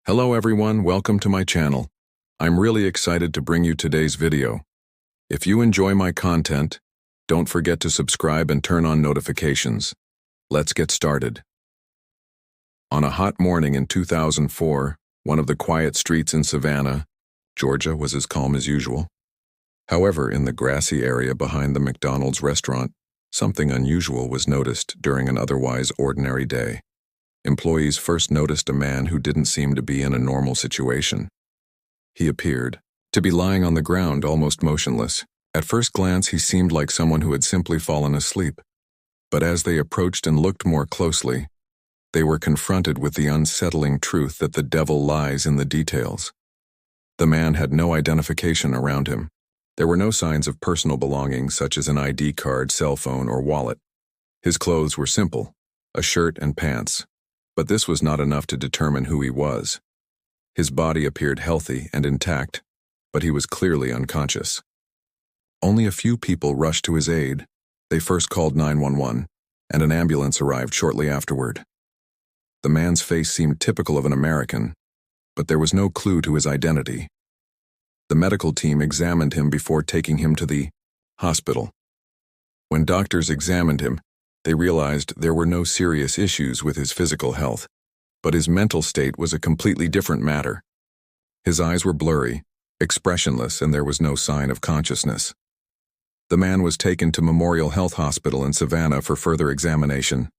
Hello everyone, welcome to my channel. I'm really excited to bring you today's video. If you enjoy my content, don't forget to subscribe and turn on notifications. Let's get started. On a hot morning in 2004, one of the quiet streets in Savannah, Georgia was as calm as usual. However, in the grassy area behind the McDonald's restaurant, something unusual was noticed during an otherwise ordinary day. Employees first noticed a man who didn't seem to be in a normal situation. He appeared to be lying on the ground, almost motionless. At first glance, he seemed like someone who had simply fallen asleep. But as they approached and looked more closely, they were confronted with the unsettling truth that the devil lies in the details. The man had no identification around him. There were no signs of personal belongings such as an ID card, cell phone, or wallet. His clothes were simple, a shirt and pants. But this was not enough to determine who he was. His body appeared healthy and intact, but he was clearly unconscious. Only a few people rushed to his aid. They first called 911, and an ambulance arrived shortly afterward. The man's face seemed typical of an American, but there was no clue to his identity. The medical team examined him before taking him to the hospital. When doctors examined him, they realized there were no serious issues with his physical health, but his mental state was a completely different matter. His eyes were blurry, expressionless, and there was no sign of consciousness. The man was taken to Memorial Health Hospital in Savannah for further examination.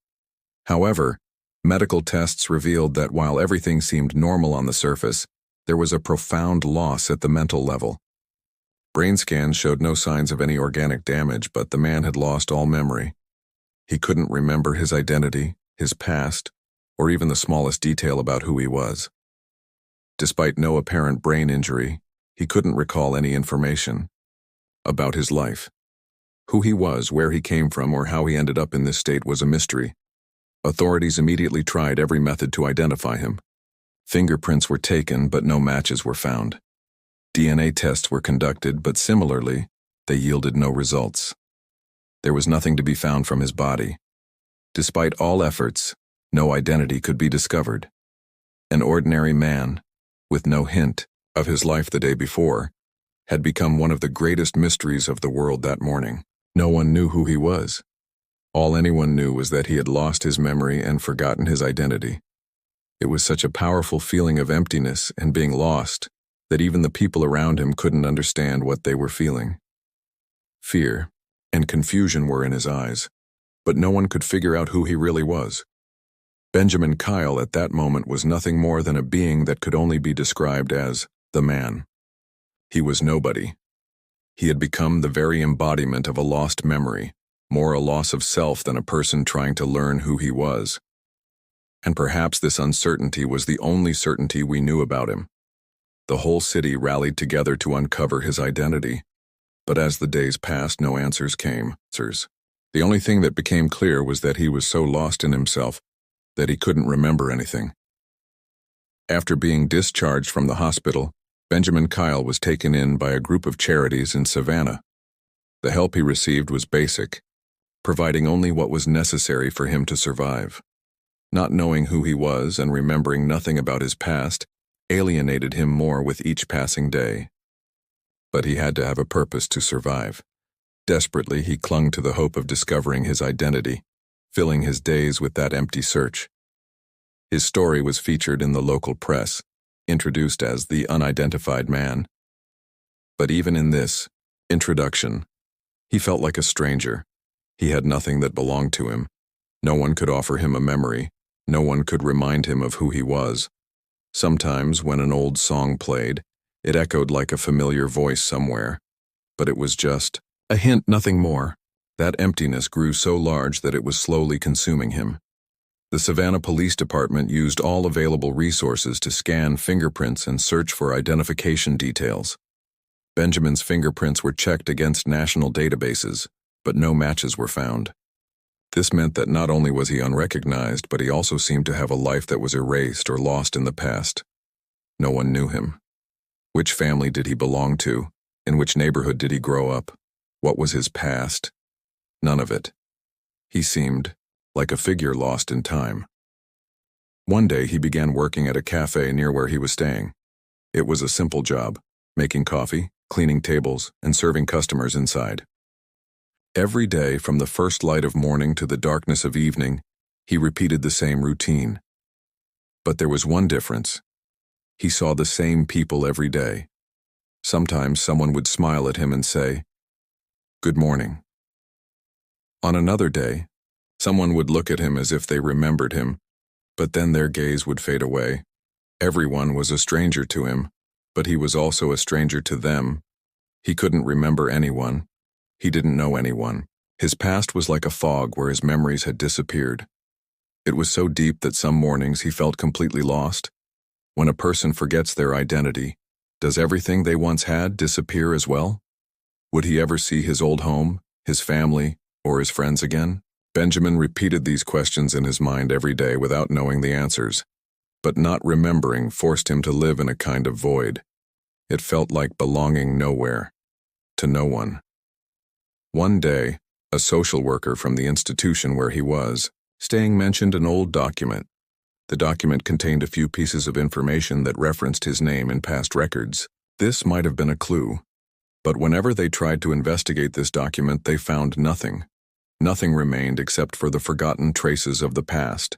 However, medical tests revealed that while everything seemed normal on the surface, there was a profound loss at the mental level. Brain scans showed no signs of any organic damage, but the man had lost all memory. He couldn't remember his identity, his past, or even the smallest detail about who he was. Despite no apparent brain injury, he couldn't recall any information about his life. Who he was, where he came from, or how he ended up in this state was a mystery. Authorities immediately tried every method to identify him. Fingerprints were taken, but no matches were found. DNA tests were conducted, but similarly, they yielded no results. There was nothing to be found from his body. Despite all efforts, no identity could be discovered. An ordinary man, with no hint of his life the day before, had become one of the greatest mysteries of the world that morning. No one knew who he was. All anyone knew was that he had lost his memory and forgotten his identity. It was such a powerful feeling of emptiness and being lost that even the people around him couldn't understand what they were feeling. Fear and confusion were in his eyes, but no one could figure out who he really was. Benjamin Kyle at that moment was nothing more than a being that could only be described as the man. He was nobody. He had become the very embodiment of a lost memory, more a loss of self than a person trying to learn who he was. And perhaps this uncertainty was the only certainty we knew about him. The whole city rallied together to uncover his identity. But as the days passed, no answers came. The only thing that became clear was that he was so lost in himself that he couldn't remember anything. After being discharged from the hospital, Benjamin Kyle was taken in by a group of charities in Savannah. The help he received was basic, providing only what was necessary for him to survive. Not knowing who he was and remembering nothing about his past alienated him more with each passing day. But he had to have a purpose to survive. Desperately, he clung to the hope of discovering his identity, filling his days with that empty search. His story was featured in the local press, introduced as the unidentified man. But even in this introduction, he felt like a stranger. He had nothing that belonged to him. No one could offer him a memory. No one could remind him of who he was. Sometimes, when an old song played, it echoed like a familiar voice somewhere, but it was just a hint, nothing more. That emptiness grew so large that it was slowly consuming him. The Savannah Police Department used all available resources to scan fingerprints and search for identification details. Benjamin's fingerprints were checked against national databases, but no matches were found. This meant that not only was he unrecognized, but he also seemed to have a life that was erased or lost in the past. No one knew him. Which family did he belong to? In which neighborhood did he grow up? What was his past? None of it. He seemed like a figure lost in time. One day he began working at a cafe near where he was staying. It was a simple job, making coffee, cleaning tables, and serving customers inside. Every day, from the first light of morning to the darkness of evening, he repeated the same routine. But there was one difference. He saw the same people every day. Sometimes someone would smile at him and say, "Good morning." On another day, someone would look at him as if they remembered him, but then their gaze would fade away. Everyone was a stranger to him, but he was also a stranger to them. He couldn't remember anyone. He didn't know anyone. His past was like a fog where his memories had disappeared. It was so deep that some mornings he felt completely lost. When a person forgets their identity, does everything they once had disappear as well? Would he ever see his old home, his family, or his friends again? Benjamin repeated these questions in his mind every day without knowing the answers. But not remembering forced him to live in a kind of void. It felt like belonging nowhere, to no one. One day, a social worker from the institution where he was staying mentioned an old document. The document contained a few pieces of information that referenced his name in past records. This might have been a clue. But whenever they tried to investigate this document, they found nothing. Nothing remained except for the forgotten traces of the past.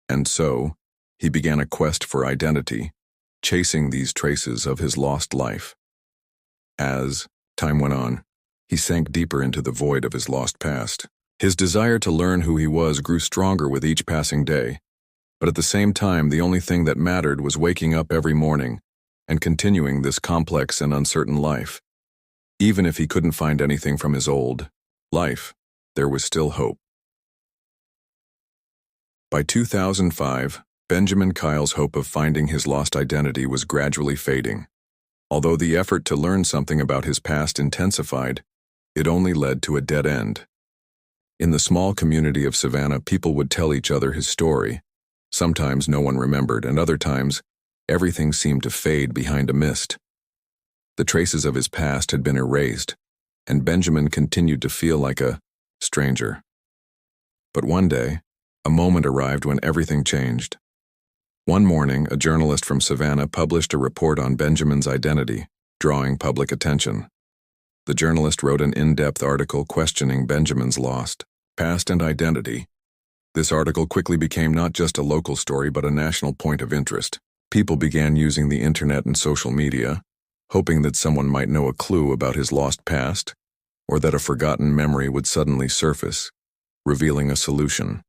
And so, he began a quest for identity, chasing these traces of his lost life. As time went on, he sank deeper into the void of his lost past. His desire to learn who he was grew stronger with each passing day, but at the same time, the only thing that mattered was waking up every morning and continuing this complex and uncertain life. Even if he couldn't find anything from his old life, there was still hope. By 2005, Benjamin Kyle's hope of finding his lost identity was gradually fading. Although the effort to learn something about his past intensified, it only led to a dead end. In the small community of Savannah, people would tell each other his story. Sometimes no one remembered, and other times, everything seemed to fade behind a mist. The traces of his past had been erased, and Benjamin continued to feel like a stranger. But one day, a moment arrived when everything changed. One morning, a journalist from Savannah published a report on Benjamin's identity, drawing public attention. The journalist wrote an in-depth article questioning Benjamin's lost past and identity. This article quickly became not just a local story but a national point of interest. People began using the internet and social media, hoping that someone might know a clue about his lost past, or that a forgotten memory would suddenly surface, revealing a solution.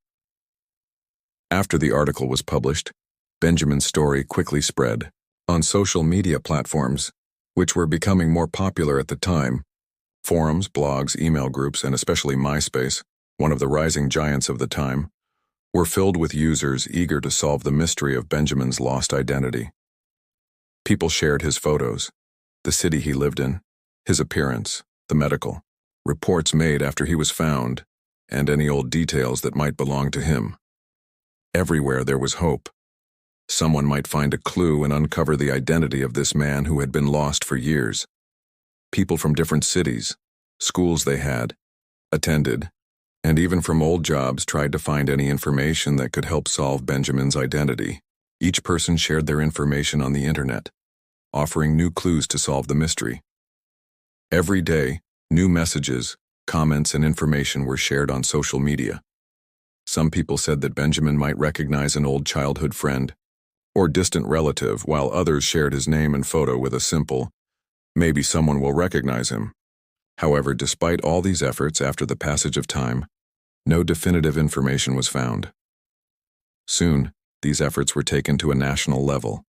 After the article was published, Benjamin's story quickly spread. On social media platforms, which were becoming more popular at the time, forums, blogs, email groups, and especially MySpace, one of the rising giants of the time, were filled with users eager to solve the mystery of Benjamin's lost identity. People shared his photos, the city he lived in, his appearance, the medical reports made after he was found, and any old details that might belong to him. Everywhere there was hope. Someone might find a clue and uncover the identity of this man who had been lost for years. People from different cities, schools they had attended, and even from old jobs tried to find any information that could help solve Benjamin's identity. Each person shared their information on the internet, offering new clues to solve the mystery. Every day, new messages, comments, and information were shared on social media. Some people said that Benjamin might recognize an old childhood friend or distant relative, while others shared his name and photo with a simple, "Maybe someone will recognize him." However, despite all these efforts, after the passage of time, no definitive information was found. Soon, these efforts were taken to a national level.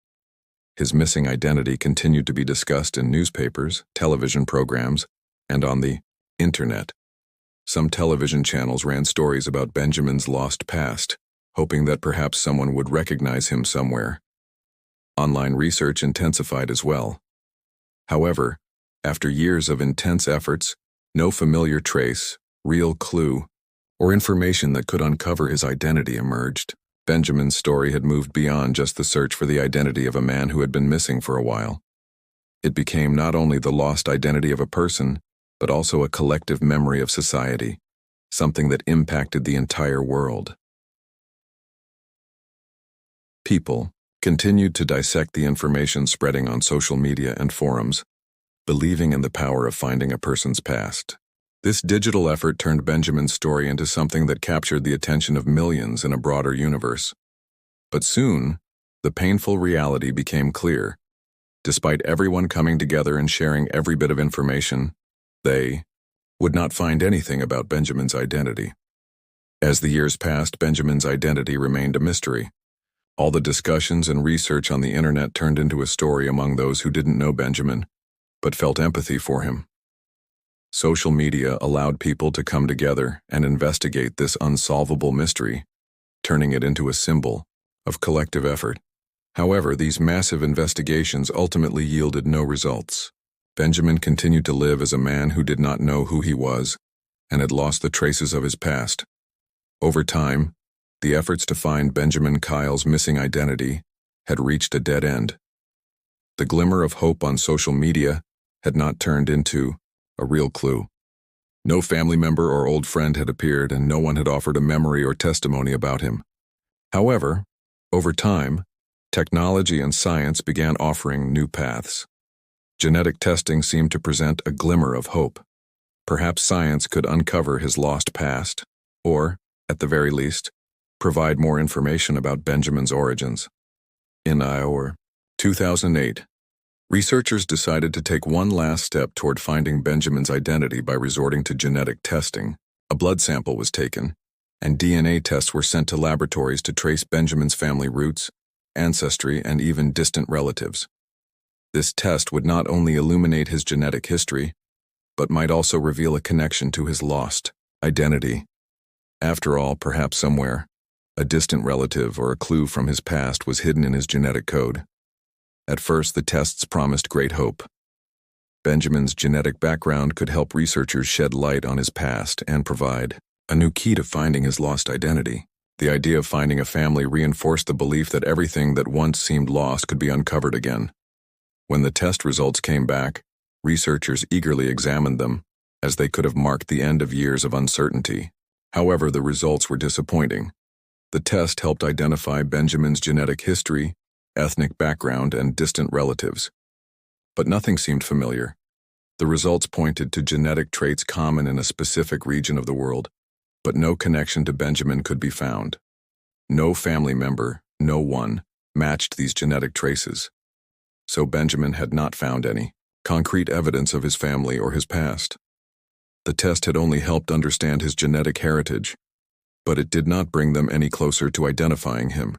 His missing identity continued to be discussed in newspapers, television programs, and on the internet. Some television channels ran stories about Benjamin's lost past, hoping that perhaps someone would recognize him somewhere. Online research intensified as well. However, after years of intense efforts, no familiar trace, real clue, or information that could uncover his identity emerged. Benjamin's story had moved beyond just the search for the identity of a man who had been missing for a while. It became not only the lost identity of a person, but also a collective memory of society, something that impacted the entire world. People continued to dissect the information spreading on social media and forums, believing in the power of finding a person's past. This digital effort turned Benjamin's story into something that captured the attention of millions in a broader universe. But soon, the painful reality became clear. Despite everyone coming together and sharing every bit of information, they would not find anything about Benjamin's identity. As the years passed, Benjamin's identity remained a mystery. All the discussions and research on the internet turned into a story among those who didn't know Benjamin, but felt empathy for him. Social media allowed people to come together and investigate this unsolvable mystery, turning it into a symbol of collective effort. However, these massive investigations ultimately yielded no results. Benjamin continued to live as a man who did not know who he was and had lost the traces of his past. Over time, the efforts to find Benjamin Kyle's missing identity had reached a dead end. The glimmer of hope on social media had not turned into a real clue. No family member or old friend had appeared, and no one had offered a memory or testimony about him. However, over time, technology and science began offering new paths. Genetic testing seemed to present a glimmer of hope. Perhaps science could uncover his lost past, or, at the very least, provide more information about Benjamin's origins. In 2008, researchers decided to take one last step toward finding Benjamin's identity by resorting to genetic testing. A blood sample was taken, and DNA tests were sent to laboratories to trace Benjamin's family roots, ancestry, and even distant relatives. This test would not only illuminate his genetic history, but might also reveal a connection to his lost identity. After all, perhaps somewhere, a distant relative or a clue from his past was hidden in his genetic code. At first, the tests promised great hope. Benjamin's genetic background could help researchers shed light on his past and provide a new key to finding his lost identity. The idea of finding a family reinforced the belief that everything that once seemed lost could be uncovered again. When the test results came back, researchers eagerly examined them, as they could have marked the end of years of uncertainty. However, the results were disappointing. The test helped identify Benjamin's genetic history, ethnic background, and distant relatives. But nothing seemed familiar. The results pointed to genetic traits common in a specific region of the world, but no connection to Benjamin could be found. No family member, no one, matched these genetic traces. So Benjamin had not found any concrete evidence of his family or his past. The test had only helped understand his genetic heritage, but it did not bring them any closer to identifying him.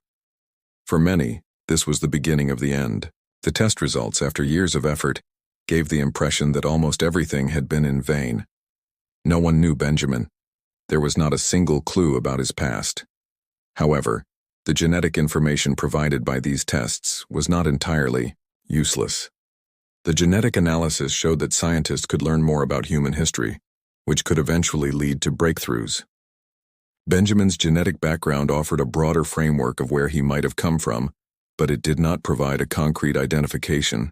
For many, this was the beginning of the end. The test results, after years of effort, gave the impression that almost everything had been in vain. No one knew Benjamin. There was not a single clue about his past. However, the genetic information provided by these tests was not entirely useless. The genetic analysis showed that scientists could learn more about human history, which could eventually lead to breakthroughs. Benjamin's genetic background offered a broader framework of where he might have come from, but it did not provide a concrete identification.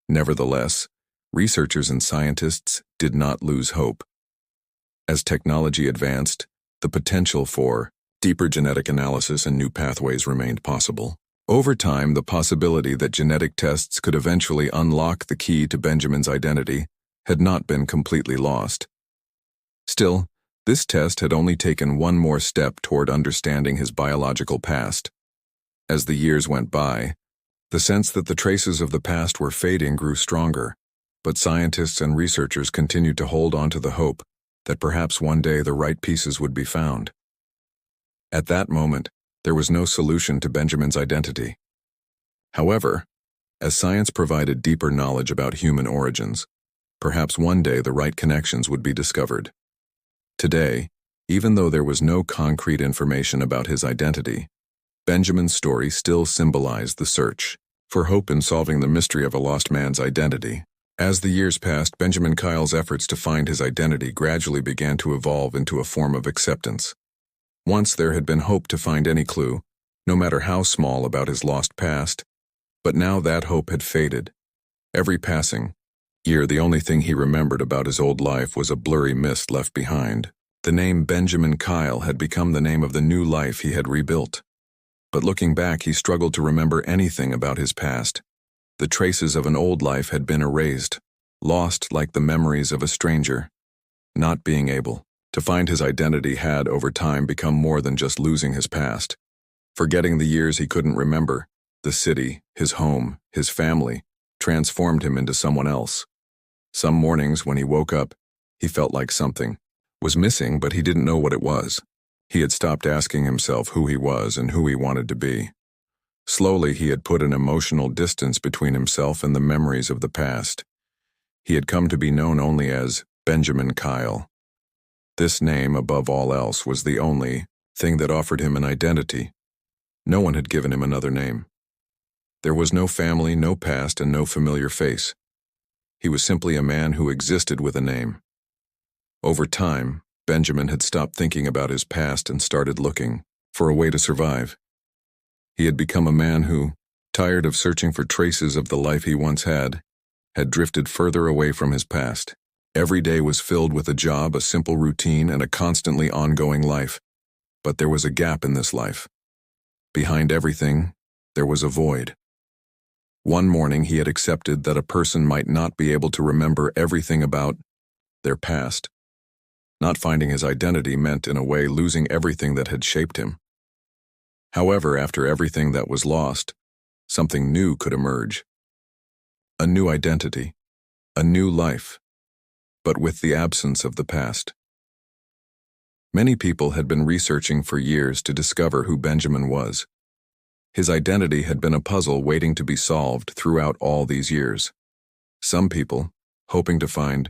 Nevertheless, researchers and scientists did not lose hope. As technology advanced, the potential for deeper genetic analysis and new pathways remained possible. Over time, the possibility that genetic tests could eventually unlock the key to Benjamin's identity had not been completely lost. Still, this test had only taken one more step toward understanding his biological past. As the years went by, the sense that the traces of the past were fading grew stronger, but scientists and researchers continued to hold on to the hope that perhaps one day the right pieces would be found. At that moment, there was no solution to Benjamin's identity. However, as science provided deeper knowledge about human origins, perhaps one day the right connections would be discovered. Today, even though there was no concrete information about his identity, Benjamin's story still symbolized the search for hope in solving the mystery of a lost man's identity. As the years passed, Benjamin Kyle's efforts to find his identity gradually began to evolve into a form of acceptance. Once there had been hope to find any clue, no matter how small, about his lost past, but now that hope had faded. Every passing year, the only thing he remembered about his old life was a blurry mist left behind. The name Benjamin Kyle had become the name of the new life he had rebuilt. But looking back, he struggled to remember anything about his past. The traces of an old life had been erased, lost like the memories of a stranger. Not being able to find his identity had, over time, become more than just losing his past. Forgetting the years he couldn't remember, the city, his home, his family, transformed him into someone else. Some mornings when he woke up, he felt like something was missing, but he didn't know what it was. He had stopped asking himself who he was and who he wanted to be. Slowly, he had put an emotional distance between himself and the memories of the past. He had come to be known only as Benjamin Kyle. This name, above all else, was the only thing that offered him an identity. No one had given him another name. There was no family, no past, and no familiar face. He was simply a man who existed with a name. Over time, Benjamin had stopped thinking about his past and started looking for a way to survive. He had become a man who, tired of searching for traces of the life he once had drifted further away from his past. Every day was filled with a job, a simple routine, and a constantly ongoing life. But there was a gap in this life. Behind everything, there was a void. One morning, he had accepted that a person might not be able to remember everything about their past. Not finding his identity meant, in a way, losing everything that had shaped him. However, after everything that was lost, something new could emerge. A new identity, a new life, but with the absence of the past. Many people had been researching for years to discover who Benjamin was. His identity had been a puzzle waiting to be solved throughout all these years. Some people, hoping to find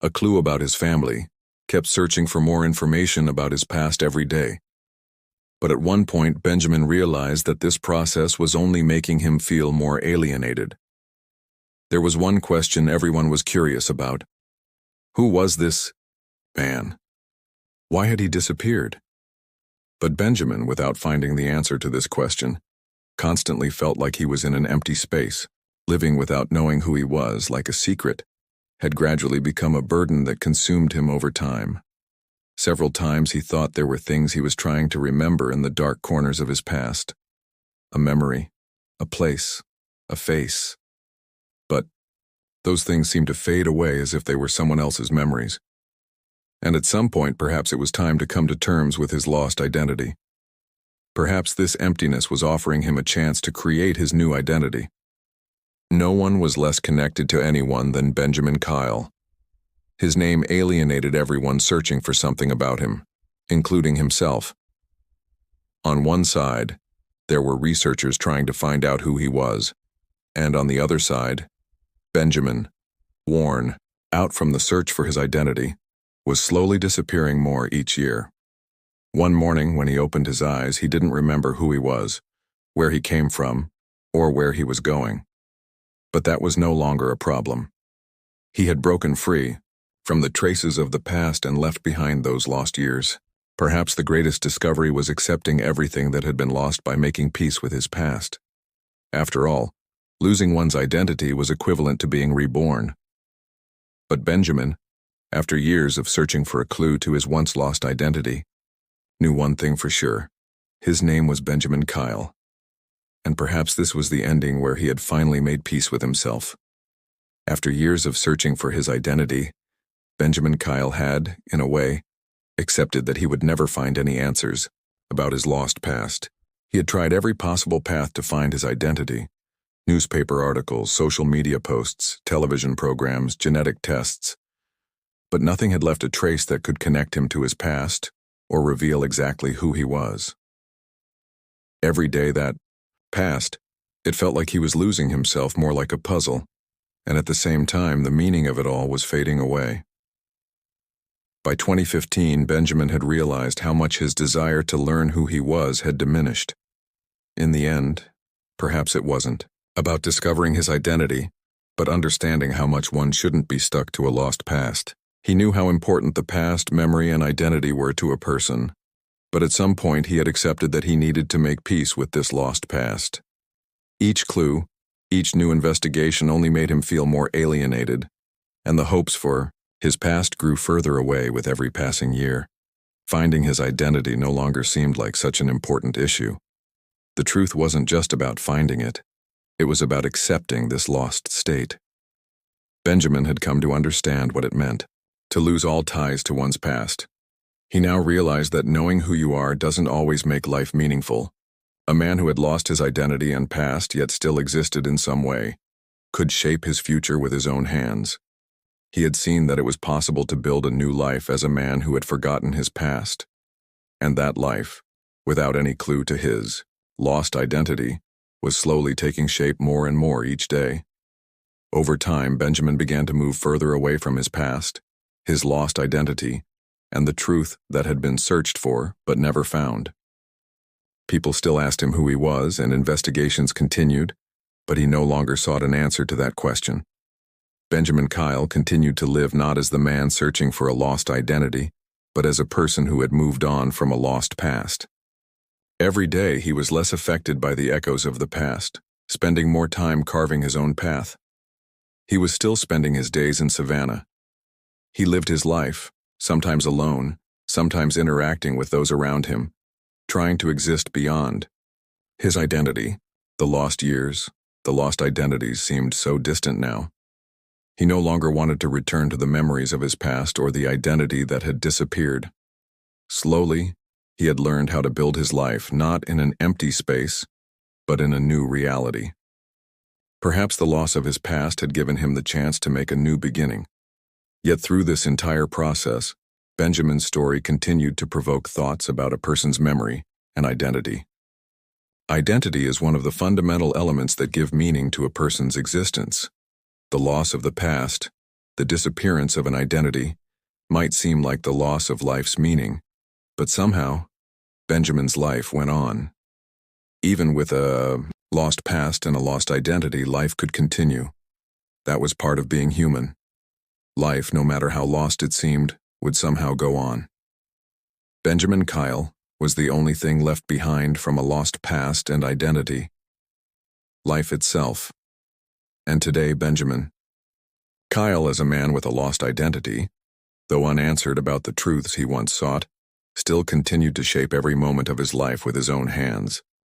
a clue about his family, kept searching for more information about his past every day. But at one point, Benjamin realized that this process was only making him feel more alienated. There was one question everyone was curious about. Who was this man? Why had he disappeared? But Benjamin, without finding the answer to this question, constantly felt like he was in an empty space, living without knowing who he was, like a secret, had gradually become a burden that consumed him over time. Several times he thought there were things he was trying to remember in the dark corners of his past. A memory, a place, a face. But those things seemed to fade away as if they were someone else's memories. And at some point, perhaps it was time to come to terms with his lost identity. Perhaps this emptiness was offering him a chance to create his new identity. No one was less connected to anyone than Benjamin Kyle. His name alienated everyone searching for something about him, including himself. On one side, there were researchers trying to find out who he was, and on the other side, Benjamin, worn out from the search for his identity, was slowly disappearing more each year. One morning, when he opened his eyes, he didn't remember who he was, where he came from, or where he was going. But that was no longer a problem. He had broken free from the traces of the past and left behind those lost years. Perhaps the greatest discovery was accepting everything that had been lost by making peace with his past. After all, losing one's identity was equivalent to being reborn. But Benjamin, after years of searching for a clue to his once lost identity, knew one thing for sure. His name was Benjamin Kyle. And perhaps this was the ending where he had finally made peace with himself. After years of searching for his identity, Benjamin Kyle had, in a way, accepted that he would never find any answers about his lost past. He had tried every possible path to find his identity. Newspaper articles, social media posts, television programs, genetic tests. But nothing had left a trace that could connect him to his past or reveal exactly who he was. Every day that passed, it felt like he was losing himself more like a puzzle, and at the same time, the meaning of it all was fading away. By 2015, Benjamin had realized how much his desire to learn who he was had diminished. In the end, perhaps it wasn't about discovering his identity, but understanding how much one shouldn't be stuck to a lost past. He knew how important the past, memory, and identity were to a person, but at some point he had accepted that he needed to make peace with this lost past. Each clue, each new investigation only made him feel more alienated, and the hopes for his past grew further away with every passing year. Finding his identity no longer seemed like such an important issue. The truth wasn't just about finding it. It was about accepting this lost state. Benjamin had come to understand what it meant to lose all ties to one's past. He now realized that knowing who you are doesn't always make life meaningful. A man who had lost his identity and past yet still existed in some way could shape his future with his own hands. He had seen that it was possible to build a new life as a man who had forgotten his past. And that life, without any clue to his lost identity, was slowly taking shape more and more each day. Over time, Benjamin began to move further away from his past, his lost identity, and the truth that had been searched for but never found. People still asked him who he was, and investigations continued, but he no longer sought an answer to that question. Benjamin Kyle continued to live not as the man searching for a lost identity, but as a person who had moved on from a lost past. Every day he was less affected by the echoes of the past, spending more time carving his own path. He was still spending his days in Savannah. He lived his life, sometimes alone, sometimes interacting with those around him, trying to exist beyond. His identity, the lost years, the lost identities seemed so distant now. He no longer wanted to return to the memories of his past or the identity that had disappeared. Slowly, he had learned how to build his life not in an empty space, but in a new reality. Perhaps the loss of his past had given him the chance to make a new beginning. Yet through this entire process, Benjamin's story continued to provoke thoughts about a person's memory and identity. Identity is one of the fundamental elements that give meaning to a person's existence. The loss of the past, the disappearance of an identity, might seem like the loss of life's meaning, but somehow, Benjamin's life went on. Even with a lost past and a lost identity, life could continue. That was part of being human. Life, no matter how lost it seemed, would somehow go on. Benjamin Kyle was the only thing left behind from a lost past and identity. Life itself. And today, Benjamin Kyle, as a man with a lost identity, though unanswered about the truths he once sought, still continued to shape every moment of his life with his own hands.